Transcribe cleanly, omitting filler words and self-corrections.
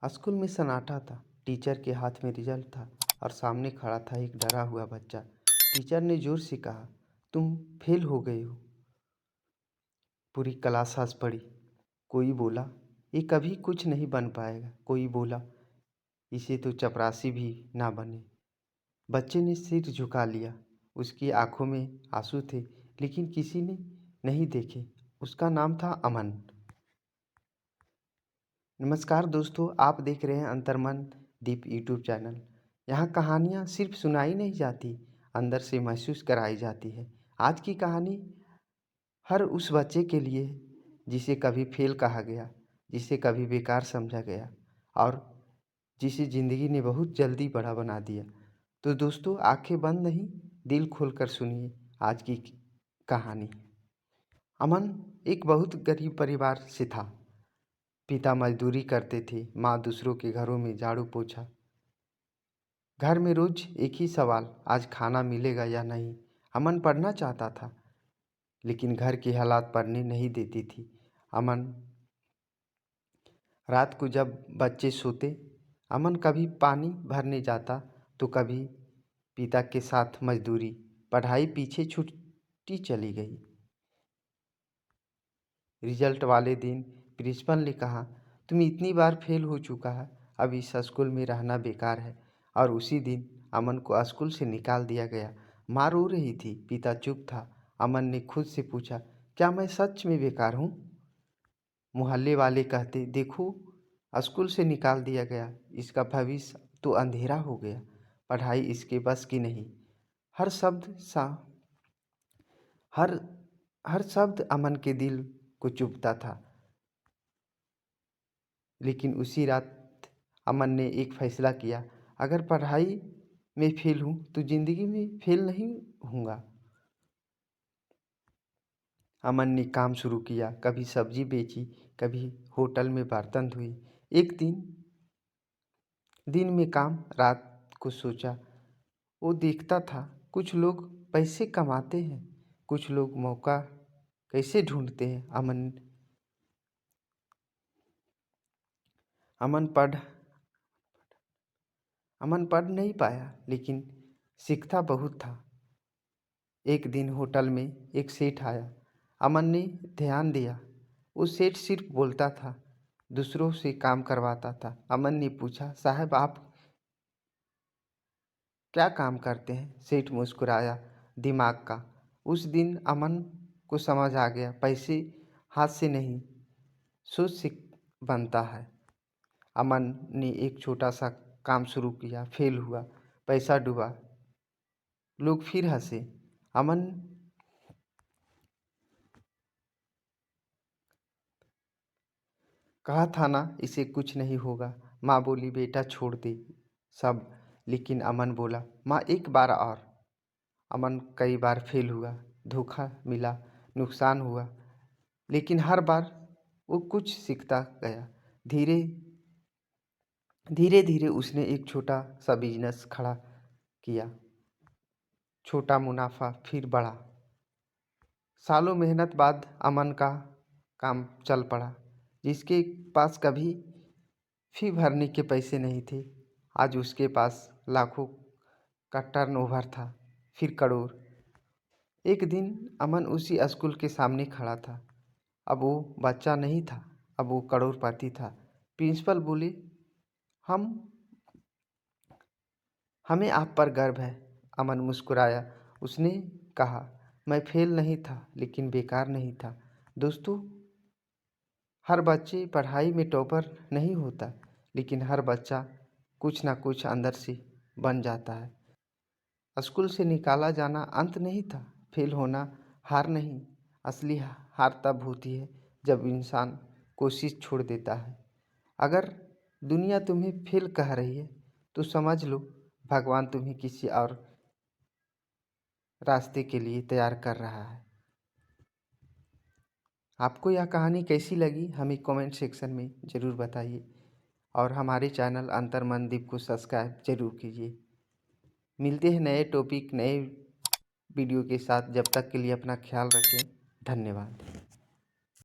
School में सन्नाटा था। टीचर के हाथ में रिजल्ट था और सामने खड़ा था एक डरा हुआ बच्चा। टीचर ने जोर से कहा, तुम फेल हो गए हो। पूरी क्लास हंस पड़ी। कोई बोला, ये कभी कुछ नहीं बन पाएगा। कोई बोला, इसे तो चपरासी भी ना बने। बच्चे ने सिर झुका लिया। उसकी आंखों में आंसू थे, लेकिन किसी ने नहीं देखे। उसका नाम था अमन। नमस्कार दोस्तों, आप देख रहे हैं अंतर्मन दीप यूट्यूब चैनल। यहाँ कहानियाँ सिर्फ सुनाई नहीं जाती, अंदर से महसूस कराई जाती है। आज की कहानी हर उस बच्चे के लिए है जिसे कभी फेल कहा गया, जिसे कभी बेकार समझा गया और जिसे ज़िंदगी ने बहुत जल्दी बड़ा बना दिया। तो दोस्तों, आंखें बंद नहीं, दिल खोलकर सुनिए आज की कहानी। अमन एक बहुत गरीब परिवार से था। पिता मजदूरी करते थे, माँ दूसरों के घरों में झाड़ू पोछा। घर में रोज एक ही सवाल, आज खाना मिलेगा या नहीं। अमन पढ़ना चाहता था, लेकिन घर की हालात पढ़ने नहीं देती थी। अमन रात को जब बच्चे सोते, अमन कभी पानी भरने जाता तो कभी पिता के साथ मजदूरी। पढ़ाई पीछे छूटती चली गई। रिजल्ट वाले दिन प्रिंसिपल ने कहा, तुम इतनी बार फेल हो चुका है, अब इस स्कूल में रहना बेकार है। और उसी दिन अमन को स्कूल से निकाल दिया गया। माँ रो रही थी, पिता चुप था। अमन ने खुद से पूछा, क्या मैं सच में बेकार हूँ? मोहल्ले वाले कहते, देखो, स्कूल से निकाल दिया गया, इसका भविष्य तो अंधेरा हो गया। पढ़ाई इसके बस की नहीं। हर शब्द सा हर हर शब्द अमन के दिल को चुभता था। लेकिन उसी रात अमन ने एक फैसला किया, अगर पढ़ाई में फेल हूँ तो ज़िंदगी में फेल नहीं होऊंगा। अमन ने काम शुरू किया, कभी सब्जी बेची, कभी होटल में बर्तन धोई। एक दिन में काम, रात को सोचा। वो देखता था, कुछ लोग पैसे कमाते हैं, कुछ लोग मौका कैसे ढूंढते हैं। अमन पढ़ अमन पढ़ नहीं पाया, लेकिन सीखता बहुत था। एक दिन होटल में एक सेठ आया। अमन ने ध्यान दिया, वो सेठ सिर्फ बोलता था, दूसरों से काम करवाता था। अमन ने पूछा, साहब आप क्या काम करते हैं? सेठ मुस्कुराया, दिमाग का। उस दिन अमन को समझ आ गया, पैसे हाथ से नहीं, सोच से बनता है। अमन ने एक छोटा सा काम शुरू किया, फेल हुआ, पैसा डूबा, लोग फिर हंसे। अमन कहा था ना, इसे कुछ नहीं होगा। माँ बोली, बेटा छोड़ दे सब। लेकिन अमन बोला, माँ एक बार और। अमन कई बार फेल हुआ, धोखा मिला, नुकसान हुआ, लेकिन हर बार वो कुछ सीखता गया। धीरे धीरे धीरे उसने एक छोटा सा बिजनेस खड़ा किया। छोटा मुनाफा फिर बढ़ा। सालों मेहनत बाद अमन का काम चल पड़ा। जिसके पास कभी फी भरने के पैसे नहीं थे, आज उसके पास लाखों का टर्नओवर था, फिर करोड़। एक दिन अमन उसी स्कूल के सामने खड़ा था। अब वो बच्चा नहीं था, अब वो करोड़पति था। प्रिंसिपल बोले, हम हमें आप पर गर्व है। अमन मुस्कुराया। उसने कहा, मैं फेल नहीं था, लेकिन बेकार नहीं था। दोस्तों, हर बच्चे पढ़ाई में टॉपर नहीं होता, लेकिन हर बच्चा कुछ ना कुछ अंदर से बन जाता है। स्कूल से निकाला जाना अंत नहीं था, फेल होना हार नहीं। असली हार तब होती है जब इंसान कोशिश छोड़ देता है। अगर दुनिया तुम्हें फेल कह रही है तो समझ लो, भगवान तुम्हें किसी और रास्ते के लिए तैयार कर रहा है। आपको यह कहानी कैसी लगी हमें कमेंट सेक्शन में ज़रूर बताइए, और हमारे चैनल अंतर्मनदीप को सब्सक्राइब जरूर कीजिए। मिलते हैं नए टॉपिक, नए वीडियो के साथ। जब तक के लिए अपना ख्याल रखें। धन्यवाद।